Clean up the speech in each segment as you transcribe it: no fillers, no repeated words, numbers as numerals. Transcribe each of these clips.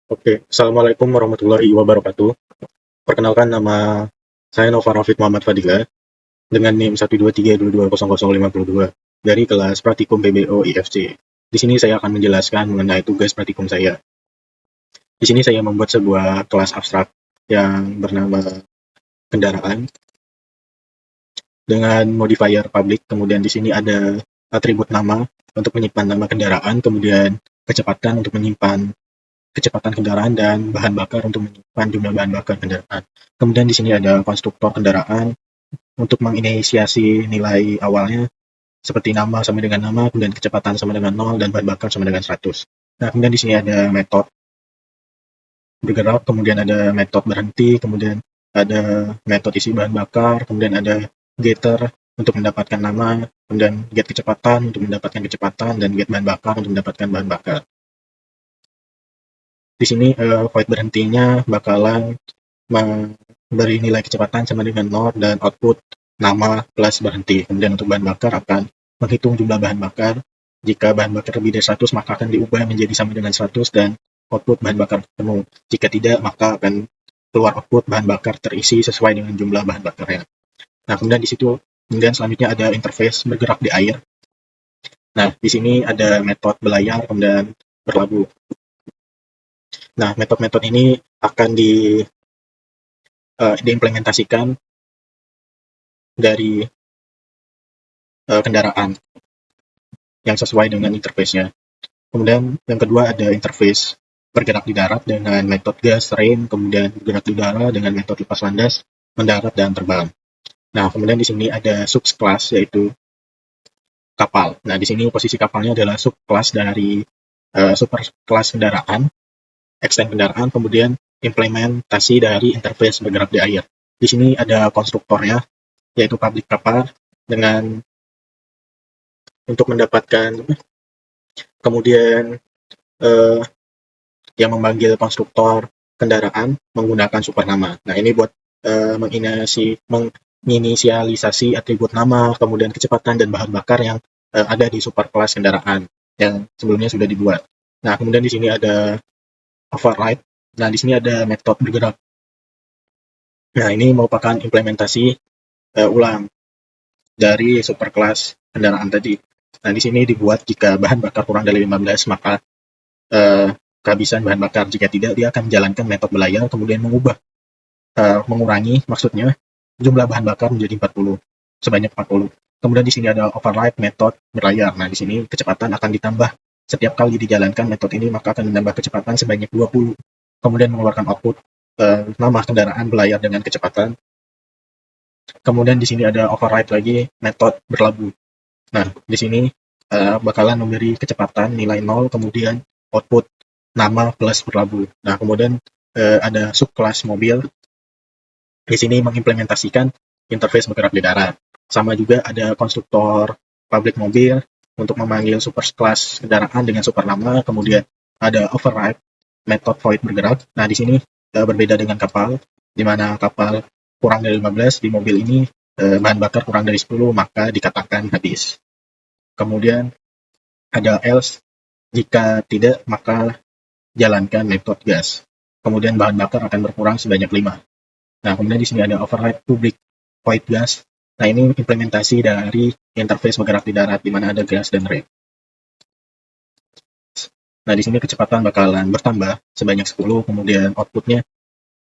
Oke, Assalamualaikum warahmatullahi wabarakatuh. Perkenalkan, nama saya Nova Rafiq Muhammad Fadila dengan NIM 123220052 dari kelas Praktikum PBO IFC. Di sini saya akan menjelaskan mengenai tugas praktikum saya. Di sini saya membuat sebuah kelas abstrak yang bernama kendaraan dengan modifier public. Kemudian di sini ada atribut nama untuk menyimpan nama kendaraan, kemudian kecepatan untuk menyimpan kecepatan kendaraan, dan bahan bakar untuk menyimpan jumlah bahan bakar kendaraan. Kemudian di sini ada konstruktor kendaraan untuk menginisiasi nilai awalnya seperti nama sama dengan nama, kemudian kecepatan sama dengan 0, dan bahan bakar sama dengan 100. Nah, kemudian di sini ada metode bergerak, kemudian ada metode berhenti, kemudian ada metode isi bahan bakar, kemudian ada getter untuk mendapatkan nama, kemudian get kecepatan untuk mendapatkan kecepatan, dan get bahan bakar untuk mendapatkan bahan bakar. Di sini void berhentinya bakalan memberi nilai kecepatan sama dengan 0 dan output nama plus berhenti. Kemudian untuk bahan bakar akan menghitung jumlah bahan bakar. Jika bahan bakar lebih dari 100 maka akan diubah menjadi sama dengan 100 dan output bahan bakar penuh. Jika tidak maka akan keluar output bahan bakar terisi sesuai dengan jumlah bahan bakarnya. Nah, kemudian selanjutnya ada interface bergerak di air. Nah, di sini ada metode belayar kemudian berlabuh. Nah, metode-metode ini akan diimplementasikan dari kendaraan yang sesuai dengan interface-nya. Kemudian yang kedua ada interface bergerak di darat dengan metode gas, rain, kemudian bergerak di udara dengan metode lepas landas, mendarat, dan terbang. Nah, kemudian di sini ada subclass yaitu kapal. Nah, di sini posisi kapalnya adalah subclass dari superclass kendaraan, extend kendaraan, kemudian implementasi dari interface bergerak di air. Di sini ada konstruktornya, yaitu pabrik kapal dengan untuk mendapatkan, kemudian eh, yang memanggil konstruktor kendaraan menggunakan supernama. Nah, ini buat menginisialisasi atribut nama, kemudian kecepatan dan bahan bakar yang ada di superclass kendaraan yang sebelumnya sudah dibuat. Nah, kemudian di sini ada override. Nah, di sini ada metode bergerak. Nah, ini merupakan implementasi ulang dari superclass kendaraan tadi. Nah, di sini dibuat jika bahan bakar kurang dari 15 maka kehabisan bahan bakar. Jika tidak, dia akan menjalankan metode belayar kemudian mengurangi maksudnya jumlah bahan bakar menjadi 40 sebanyak 40. Kemudian di sini ada override metode berlayar. Nah, di sini kecepatan akan ditambah setiap kali dijalankan metode ini, maka akan menambah kecepatan sebanyak 20. Kemudian mengeluarkan output nama kendaraan belayar dengan kecepatan. Kemudian di sini ada override lagi metode berlabuh. Nah, di sini bakalan memberi kecepatan nilai 0, kemudian output nama plus berlabuh. Nah, kemudian ada subclass mobil. Di sini mengimplementasikan interface bergerak di darat. Sama juga ada konstruktor pabrik mobil untuk memanggil superclass kendaraan dengan supernama. Kemudian ada override method void bergerak. Nah, di sini berbeda dengan kapal, di mana kapal kurang dari 15, di mobil ini bahan bakar kurang dari 10, maka dikatakan habis. Kemudian ada else, jika tidak maka jalankan metode gas. Kemudian bahan bakar akan berkurang sebanyak 5. Nah, kemudian di sini ada override public void gas. Nah, ini implementasi dari interface bergerak di darat di mana ada gas dan rain. Nah, di sini kecepatan bakalan bertambah sebanyak 10, kemudian outputnya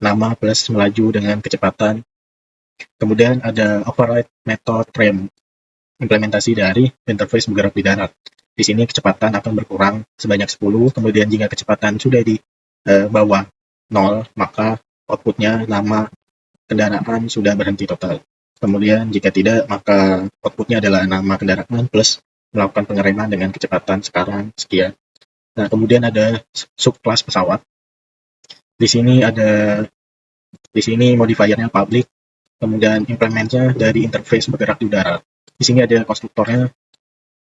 nama plus melaju dengan kecepatan. Kemudian ada override method rem, implementasi dari interface bergerak di darat. Di sini kecepatan akan berkurang sebanyak 10, kemudian jika kecepatan sudah di bawah 0, maka outputnya nama kendaraan sudah berhenti total. Kemudian jika tidak, maka outputnya adalah nama kendaraan plus melakukan pengereman dengan kecepatan sekarang sekian. Nah, kemudian ada subclass pesawat. Di sini modifiernya public, kemudian implementnya dari interface bergerak di udara. Di sini ada konstruktornya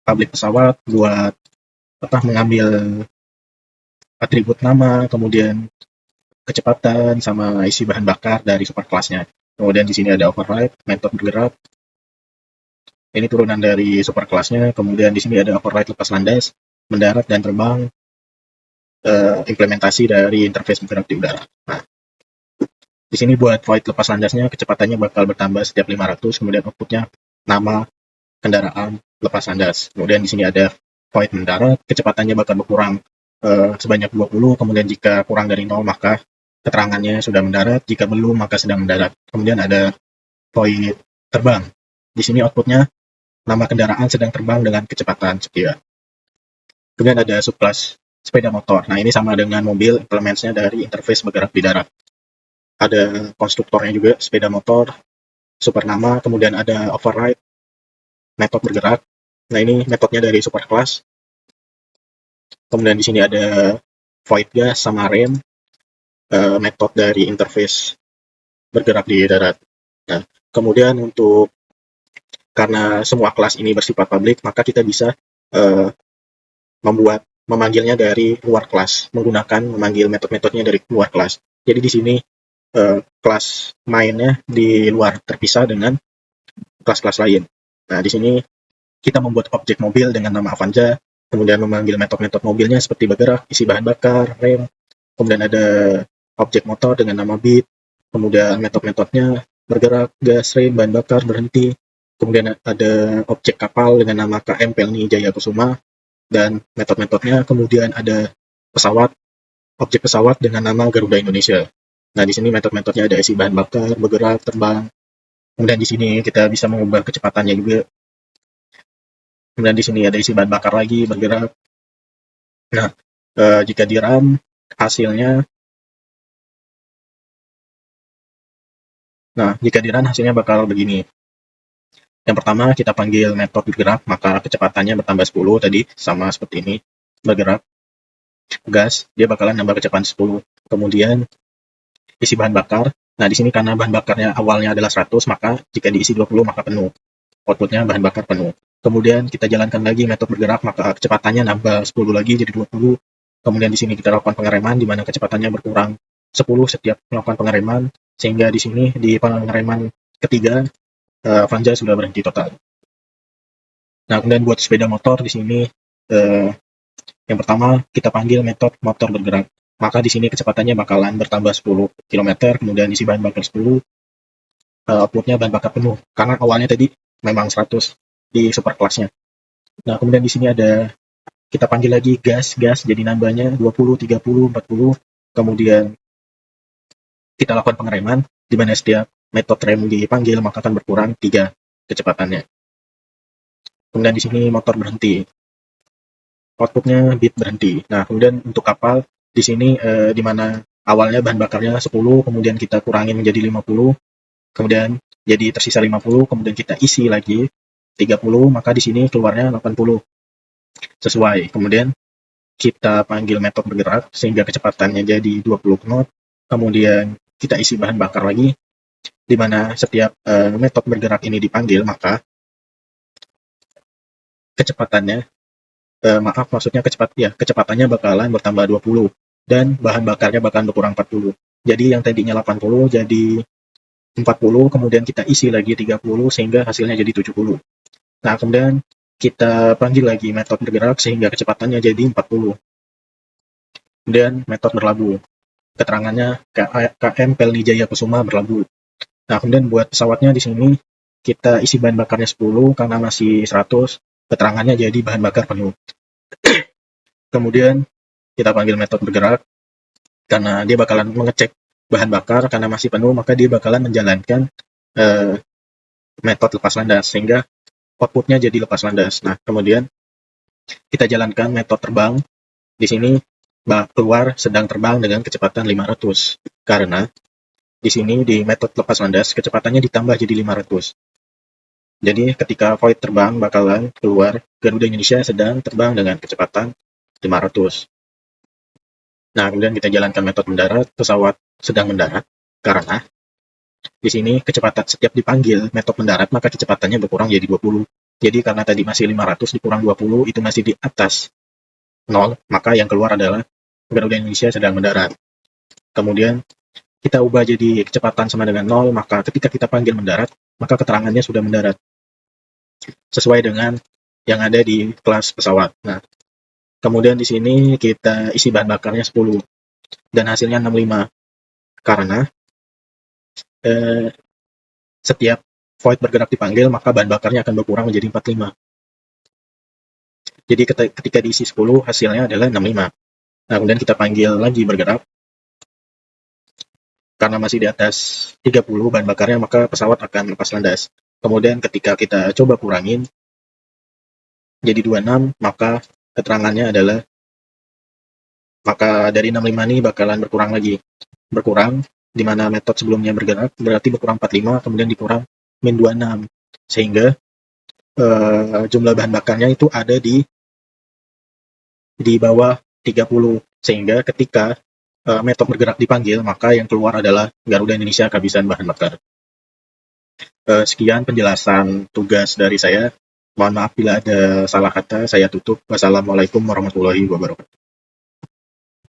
public pesawat buat mengambil atribut nama, kemudian kecepatan sama isi bahan bakar dari superclassnya. Kemudian di sini ada override metode bergerak. Ini turunan dari superclassnya. Kemudian di sini ada override lepas landas, mendarat dan terbang. implementasi dari interface bergerak di udara. Nah, di sini buat void lepas landasnya kecepatannya bakal bertambah setiap 500, kemudian outputnya nama kendaraan lepas landas. Kemudian di sini ada void mendarat, kecepatannya bakal berkurang sebanyak 20, kemudian jika kurang dari 0 maka keterangannya sudah mendarat, jika belum maka sedang mendarat. Kemudian ada void terbang. Di sini outputnya nama kendaraan sedang terbang dengan kecepatan sekian. Kemudian ada subclass sepeda motor. Nah, ini sama dengan mobil, implementsnya dari interface bergerak di darat. Ada konstruktornya juga, sepeda motor, supernama, kemudian ada override, metode bergerak. Nah, ini metodenya dari superclass. Kemudian di sini ada void gas sama rem, metode dari interface bergerak di darat. Nah, kemudian karena semua kelas ini bersifat publik, maka kita bisa memanggilnya dari luar kelas, memanggil metode-metodenya dari luar kelas. Jadi di sini kelas mainnya di luar terpisah dengan kelas-kelas lain. Nah, di sini kita membuat objek mobil dengan nama Avanza, kemudian memanggil metode-metode mobilnya seperti bergerak, isi bahan bakar, rem, kemudian ada objek motor dengan nama beat, kemudian metode-metodenya bergerak, gas, rem, bahan bakar, berhenti, kemudian ada objek kapal dengan nama KM Pelni Jaya Kusuma, dan metode-metodenya kemudian ada pesawat, objek pesawat dengan nama Garuda Indonesia. Nah, di sini metode-metodenya ada isi bahan bakar, bergerak, terbang. Kemudian di sini kita bisa mengubah kecepatannya juga. Kemudian di sini ada isi bahan bakar lagi, bergerak. Nah, jika di run hasilnya bakal begini. Yang pertama kita panggil metode bergerak, maka kecepatannya bertambah 10 tadi, sama seperti ini. Bergerak, gas, dia bakalan nambah kecepatan 10. Kemudian isi bahan bakar. Nah, di sini karena bahan bakarnya awalnya adalah 100, maka jika diisi 20 maka penuh. Outputnya bahan bakar penuh. Kemudian kita jalankan lagi metode bergerak, maka kecepatannya nambah 10 lagi jadi 20. Kemudian di sini kita lakukan pengereman, di mana kecepatannya berkurang 10 setiap melakukan pengereman, sehingga di sini di pengereman ketiga Avanza sudah berhenti total. Nah, kemudian buat sepeda motor di sini yang pertama kita panggil metode motor bergerak. Maka di sini kecepatannya bakalan bertambah 10 km, kemudian isi bahan bakar 10, outputnya bahan bakar penuh. Karena awalnya tadi memang 100 di superclassnya. Nah, kemudian di sini kita panggil lagi gas, jadi nambahnya 20, 30, 40, kemudian kita lakukan pengereman, di mana setiap metode rem dipanggil maka akan berkurang 3 kecepatannya. Kemudian di sini motor berhenti, outputnya beat berhenti. Nah, kemudian untuk kapal di sini di mana awalnya bahan bakarnya 10, kemudian kita kurangin menjadi 50, kemudian jadi tersisa 50, kemudian kita isi lagi 30, maka di sini keluarnya 80 sesuai. Kemudian kita panggil metode bergerak sehingga kecepatannya jadi 20 knot, kemudian kita isi bahan bakar lagi, di mana setiap metode bergerak ini dipanggil maka kecepatannya kecepatannya bakalan bertambah 20 dan bahan bakarnya bakalan berkurang 40. Jadi yang tadinya 80 jadi 40, kemudian kita isi lagi 30 sehingga hasilnya jadi 70. Nah, kemudian kita panggil lagi metode bergerak sehingga kecepatannya jadi 40. Kemudian metode berlabuh. Keterangannya KM Pelni Jaya Kusuma berlabuh. Nah, kemudian buat pesawatnya di sini kita isi bahan bakarnya 10 karena masih 100, keterangannya jadi bahan bakar penuh. Kemudian kita panggil metode bergerak karena dia bakalan mengecek bahan bakar, karena masih penuh maka dia bakalan menjalankan metode lepas landas sehingga outputnya jadi lepas landas. Nah, kemudian kita jalankan metode terbang. Di sini keluar sedang terbang dengan kecepatan 500 karena di sini di metode lepas landas kecepatannya ditambah jadi 500. Jadi ketika void terbang bakalan keluar Garuda Indonesia sedang terbang dengan kecepatan 500. Nah, kemudian kita jalankan metode mendarat, pesawat sedang mendarat karena di sini kecepatan setiap dipanggil metode mendarat maka kecepatannya berkurang jadi 20. Jadi karena tadi masih 500 dikurang 20 itu masih di atas 0, maka yang keluar adalah Garuda Indonesia sedang mendarat. Kemudian kita ubah jadi kecepatan sama dengan 0, maka ketika kita panggil mendarat, maka keterangannya sudah mendarat sesuai dengan yang ada di kelas pesawat. Nah, Kemudian di sini kita isi bahan bakarnya 10 dan hasilnya 65 karena setiap void bergerak dipanggil maka bahan bakarnya akan berkurang menjadi 45. Jadi ketika diisi 10 hasilnya adalah 65. Nah, kemudian kita panggil lagi bergerak. Karena masih di atas 30 bahan bakarnya maka pesawat akan lepas landas. Kemudian ketika kita coba kurangin jadi 26 maka keterangannya adalah maka dari 65 ini bakalan berkurang lagi. Berkurang di mana metode sebelumnya bergerak berarti berkurang 45 kemudian dikurang min 26 sehingga jumlah bahan bakarnya itu ada di bawah 30 sehingga ketika metode bergerak dipanggil maka yang keluar adalah Garuda Indonesia kehabisan bahan bakar. Sekian penjelasan tugas dari saya. Mohon maaf bila ada salah kata. Saya tutup. Wassalamualaikum warahmatullahi wabarakatuh.